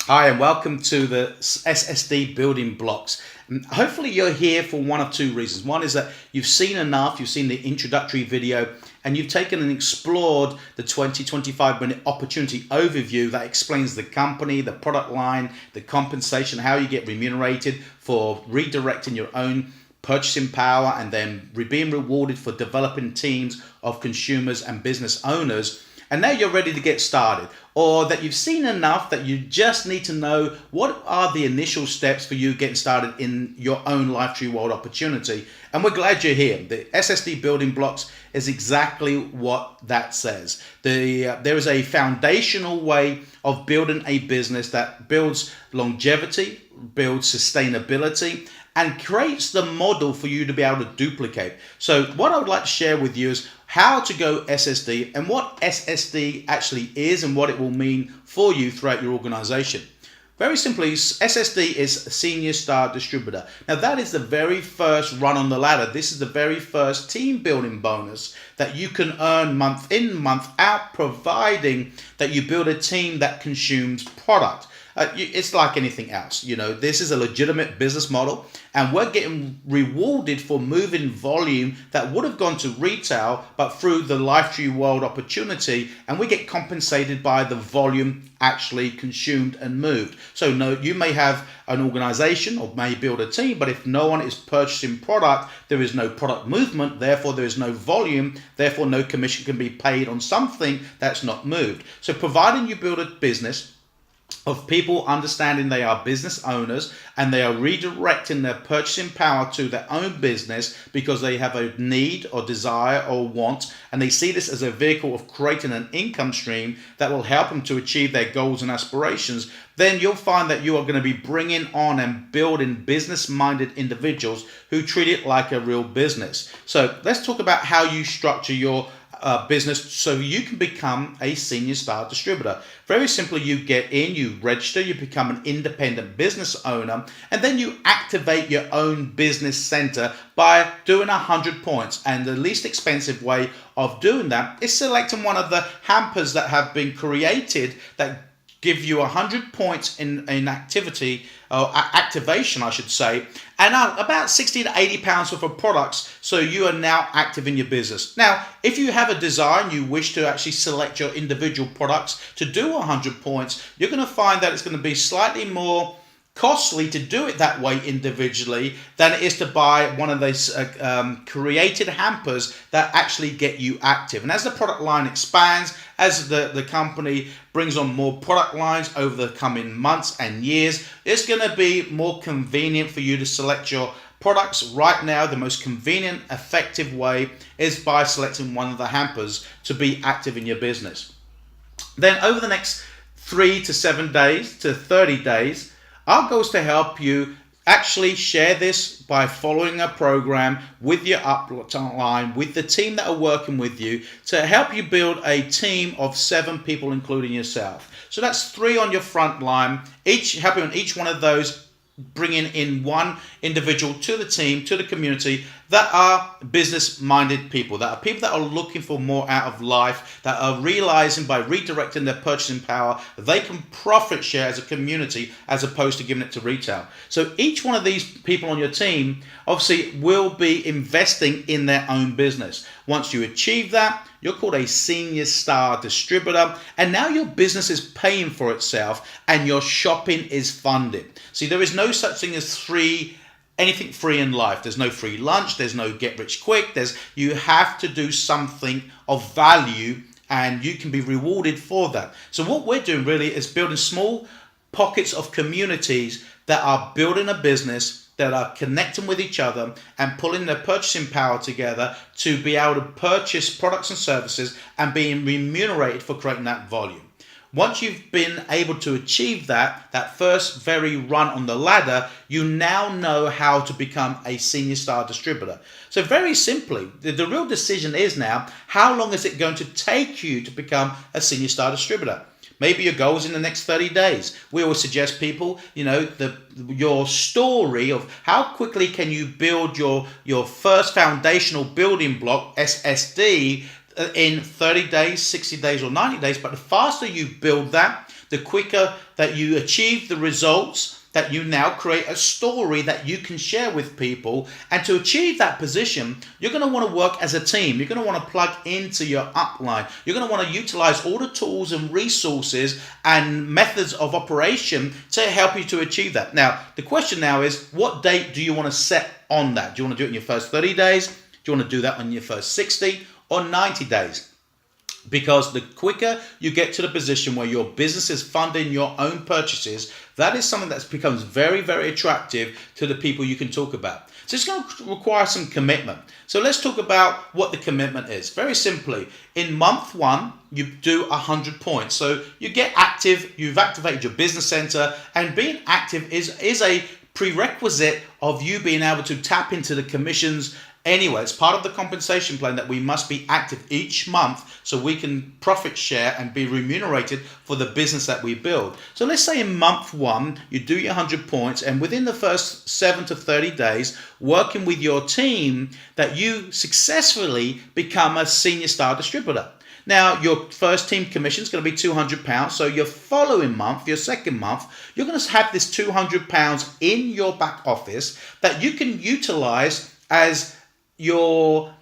Hi, and welcome to the SSD Building Blocks. Hopefully you're here for one of two reasons. One is that you've seen enough, you've seen the introductory video, and you've taken and explored the 25-minute opportunity overview that explains the company, the product line, the compensation, how you get remunerated for redirecting your own purchasing power, and then being rewarded for developing teams of consumers and business owners. And now you're ready to get started, or that you've seen enough that you just need to know what are the initial steps for you getting started in your own Lifetree World opportunity. And we're glad you're here. The SSD Building Blocks is exactly what that says. There is a foundational way of building a business that builds longevity, builds sustainability, and creates the model for you to be able to duplicate. So what I would like to share with you is how to go SSD and what SSD actually is and what it will mean for you throughout your organization. Very simply, SSD is a Senior Star Distributor. Now that is the very first run on the ladder. This is the very first team building bonus that you can earn month in, month out, providing that you build a team that consumes product. It's like anything else. This is a legitimate business model, and we're getting rewarded for moving volume that would have gone to retail, but through the Lifetree World opportunity, and we get compensated by the volume actually consumed and moved. So no, you may have an organization or may build a team, but if no one is purchasing product, there is no product movement, therefore there is no volume, therefore no commission can be paid on something that's not moved. So providing you build a business of people understanding they are business owners and they are redirecting their purchasing power to their own business because they have a need or desire or want, and they see this as a vehicle of creating an income stream that will help them to achieve their goals and aspirations, then you'll find that you are going to be bringing on and building business-minded individuals who treat it like a real business. So let's talk about how you structure your business so you can become a Senior Star Distributor. Very simply, you get in, you register, you become an independent business owner, and then you activate your own business center by doing 100 points. And the least expensive way of doing that is selecting one of the hampers that have been created that give you 100 points in activity, or activation I should say, and about 60 to 80 pounds worth of products, so you are now active in your business. Now, if you have a desire and you wish to actually select your individual products to do 100 points, you're going to find that it's going to be slightly more costly to do it that way individually than it is to buy one of those created hampers that actually get you active. And as the product line expands, as the company brings on more product lines over the coming months and years, it's going to be more convenient for you to select your products. Right now, the most convenient, effective way is by selecting one of the hampers to be active in your business. Then over the next 3 to 7 days to 30 days, our goal is to help you actually share this by following a program with your upline, with the team that are working with you, to help you build a team of 7 people, including yourself. So that's 3 on your front line, helping on each one of those, bringing in one individual to the team, to the community, that are business-minded people, that are people that are looking for more out of life, that are realizing by redirecting their purchasing power, they can profit share as a community as opposed to giving it to retail. So each one of these people on your team obviously will be investing in their own business. Once you achieve that, you're called a Senior Star Distributor, and now your business is paying for itself and your shopping is funded. See, there is no such thing as anything free in life. There's no free lunch, there's no get rich quick, you have to do something of value and you can be rewarded for that. So what we're doing really is building small pockets of communities that are building a business, that are connecting with each other and pulling their purchasing power together to be able to purchase products and services and being remunerated for creating that volume. Once you've been able to achieve that first very run on the ladder, you now know how to become a Senior Star Distributor. So very simply, the real decision is now, how long is it going to take you to become a Senior Star Distributor? Maybe your goal is in the next 30 days. We always suggest people, your story of how quickly can you build your first foundational building block, SSD, in 30 days, 60 days, or 90 days. But the faster you build that, the quicker that you achieve the results, that you now create a story that you can share with people. And to achieve that position, you're going to want to work as a team. You're going to want to plug into your upline. You're going to want to utilize all the tools and resources and methods of operation to help you to achieve that. Now, the question now is, what date do you want to set on that? Do you want to do it in your first 30 days? Do you want to do that in your first 60 or 90 days? Because the quicker you get to the position where your business is funding your own purchases, that is something that becomes very, very attractive to the people you can talk about. So it's going to require some commitment. So let's talk about what the commitment is. Very simply, in month 1, you do 100 points. So you get active, you've activated your business center, and being active is a prerequisite of you being able to tap into the commissions. Anyway, it's part of the compensation plan that we must be active each month so we can profit share and be remunerated for the business that we build. So let's say in month 1, you do your 100 points, and within the first 7 to 30 days, working with your team, that you successfully become a senior star distributor. Now, your first team commission is going to be £200. So your following month, your second month, you're going to have this £200 in your back office that you can utilize as your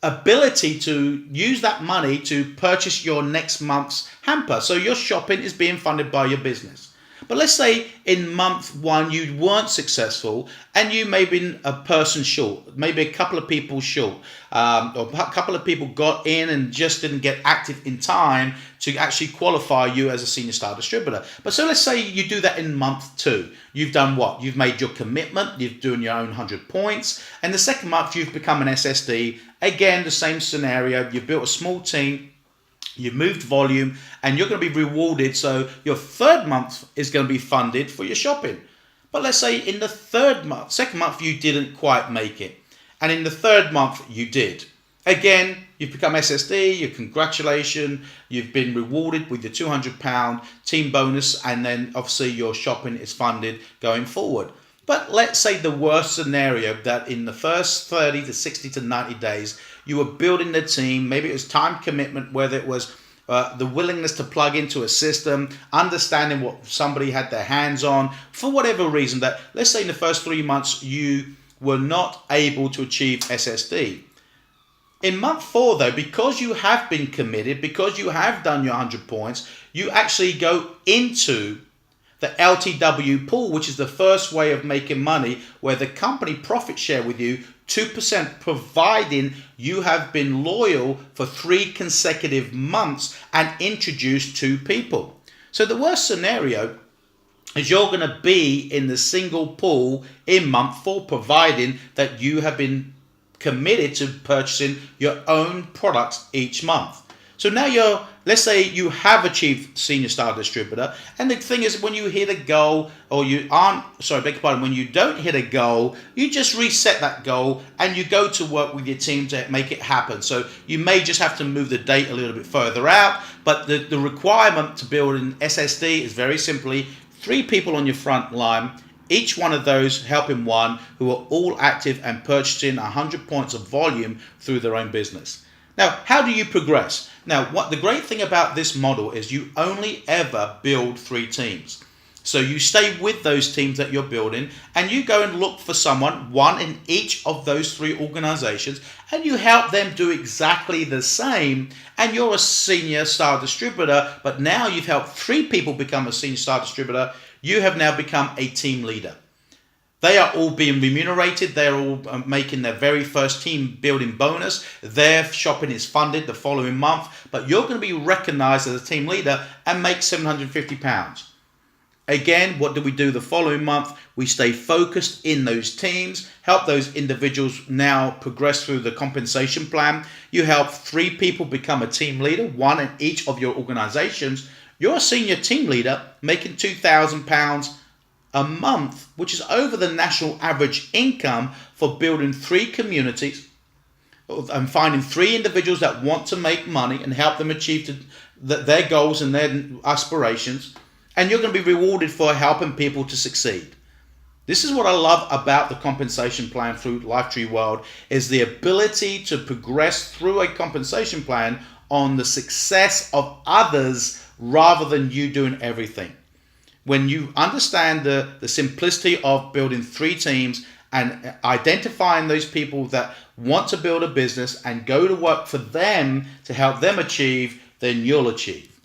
ability to use that money to purchase your next month's hamper. So your shopping is being funded by your business. But let's say in month 1 you weren't successful and you may have been a person short, maybe a couple of people short, or a couple of people got in and just didn't get active in time to actually qualify you as a senior star distributor. But so let's say you do that in month 2. You've done what? You've made your commitment, you've doing your own 100 points, and the second month you've become an SSD. Again, the same scenario, you've built a small team, you've moved volume, and you're going to be rewarded. So your third month is going to be funded for your shopping. But let's say in the second month, you didn't quite make it. And in the third month, you did. Again, you've become SSD, your congratulations, you've been rewarded with your £200 team bonus, and then obviously your shopping is funded going forward. But let's say the worst scenario, that in the first 30 to 60 to 90 days, you were building the team. Maybe it was time commitment, whether it was the willingness to plug into a system, understanding what somebody had their hands on, for whatever reason, that let's say in the first 3 months, you were not able to achieve SSD. In month 4, though, because you have been committed, because you have done your 100 points, you actually go into the LTW pool, which is the first way of making money, where the company profit share with you 2%, providing you have been loyal for 3 consecutive months and introduced 2 people. So the worst scenario is you're going to be in the single pool in month 4, providing that you have been committed to purchasing your own products each month. So now let's say you have achieved senior star distributor, and the thing is, when you hit a goal, or when you don't hit a goal, you just reset that goal and you go to work with your team to make it happen. So you may just have to move the date a little bit further out, but the requirement to build an SSD is very simply 3 people on your front line, each one of those helping one, who are all active and purchasing 100 points of volume through their own business. Now, how do you progress? Now, what the great thing about this model is, you only ever build 3 teams. So you stay with those teams that you're building, and you go and look for one in each of those 3 organizations, and you help them do exactly the same. And you're a senior star distributor, but now you've helped 3 people become a senior star distributor. You have now become a team leader. They are all being remunerated. They're all making their very first team building bonus. Their shopping is funded the following month, but you're going to be recognized as a team leader and make £750. Again, what do we do the following month? We stay focused in those teams, help those individuals now progress through the compensation plan. You help 3 people become a team leader, 1 in each of your organizations. You're a senior team leader making £2,000 a month, which is over the national average income for building 3 communities, and finding 3 individuals that want to make money and help them achieve their goals and their aspirations, and you're going to be rewarded for helping people to succeed. This is what I love about the compensation plan through Lifetree World, is the ability to progress through a compensation plan on the success of others rather than you doing everything. When you understand the simplicity of building 3 teams and identifying those people that want to build a business and go to work for them to help them achieve, then you'll achieve.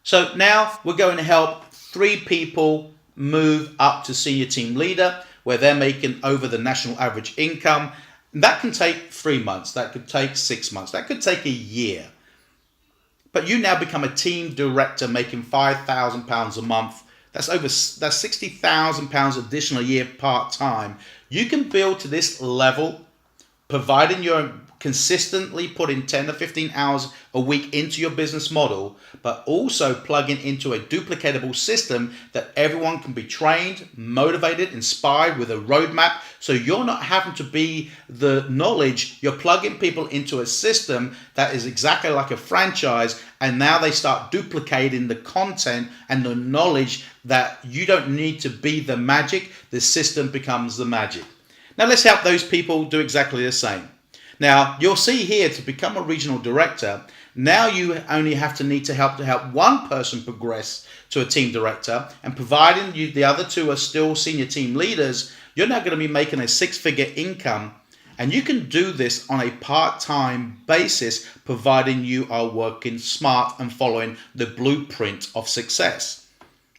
So now we're going to help 3 people move up to senior team leader, where they're making over the national average income. And that can take 3 months, that could take 6 months, that could take a year. But you now become a team director making £5,000 a month. That's £60,000 additional a year part-time. You can build to this level, providing you're consistently putting 10 to 15 hours a week into your business model, but also plugging into a duplicatable system that everyone can be trained, motivated, inspired with a roadmap. So you're not having to be the knowledge, you're plugging people into a system that is exactly like a franchise, and now they start duplicating the content and the knowledge that you don't need to be the magic, the system becomes the magic. Now let's help those people do exactly the same. Now, you'll see here, to become a regional director, now you only have to help one person progress to a team director, and providing you the other 2 are still senior team leaders, you're now going to be making a 6-figure income, and you can do this on a part-time basis, providing you are working smart and following the blueprint of success.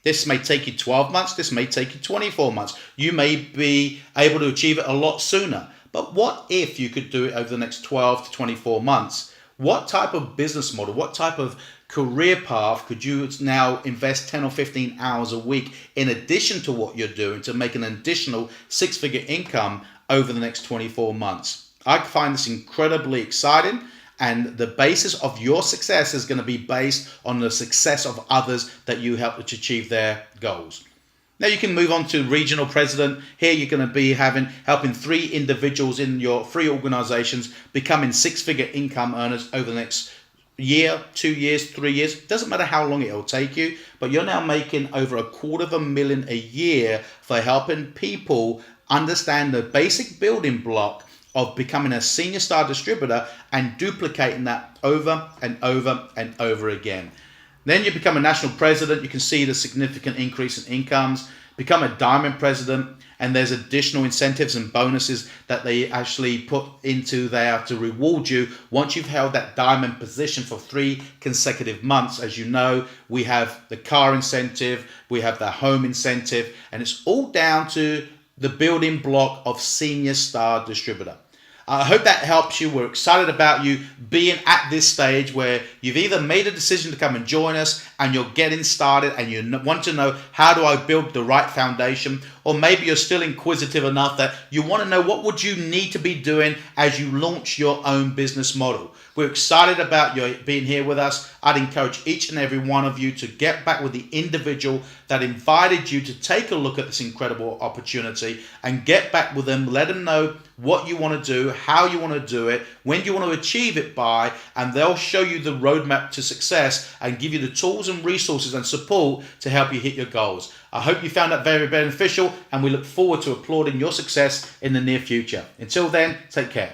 This may take you 12 months, this may take you 24 months. You may be able to achieve it a lot sooner. But what if you could do it over the next 12 to 24 months? What type of business model, what type of career path could you now invest 10 or 15 hours a week in addition to what you're doing to make an additional 6-figure income over the next 24 months? I find this incredibly exciting, and the basis of your success is going to be based on the success of others that you help to achieve their goals. Now you can move on to regional president. Here you're going to be helping 3 individuals in your 3 organizations becoming 6-figure income earners over the next year, 2 years, 3 years. Doesn't matter how long it'll take you, but you're now making over $250,000 a year for helping people understand the basic building block of becoming a senior star distributor and duplicating that over and over and over again. Then you become a national president, you can see the significant increase in incomes, become a diamond president, and there's additional incentives and bonuses that they actually put into there to reward you once you've held that diamond position for 3 consecutive months. As you know, we have the car incentive, we have the home incentive, and it's all down to the building block of senior star distributor. I hope that helps you. We're excited about you being at this stage where you've either made a decision to come and join us and you're getting started and you want to know, how do I build the right foundation? Or maybe you're still inquisitive enough that you want to know, what would you need to be doing as you launch your own business model? We're excited about you being here with us. I'd encourage each and every one of you to get back with the individual that invited you to take a look at this incredible opportunity and get back with them. Let them know what you want to do, how you want to do it, when you want to achieve it by, and they'll show you the roadmap to success and give you the tools and resources and support to help you hit your goals. I hope you found that very beneficial, and we look forward to applauding your success in the near future. Until then, take care.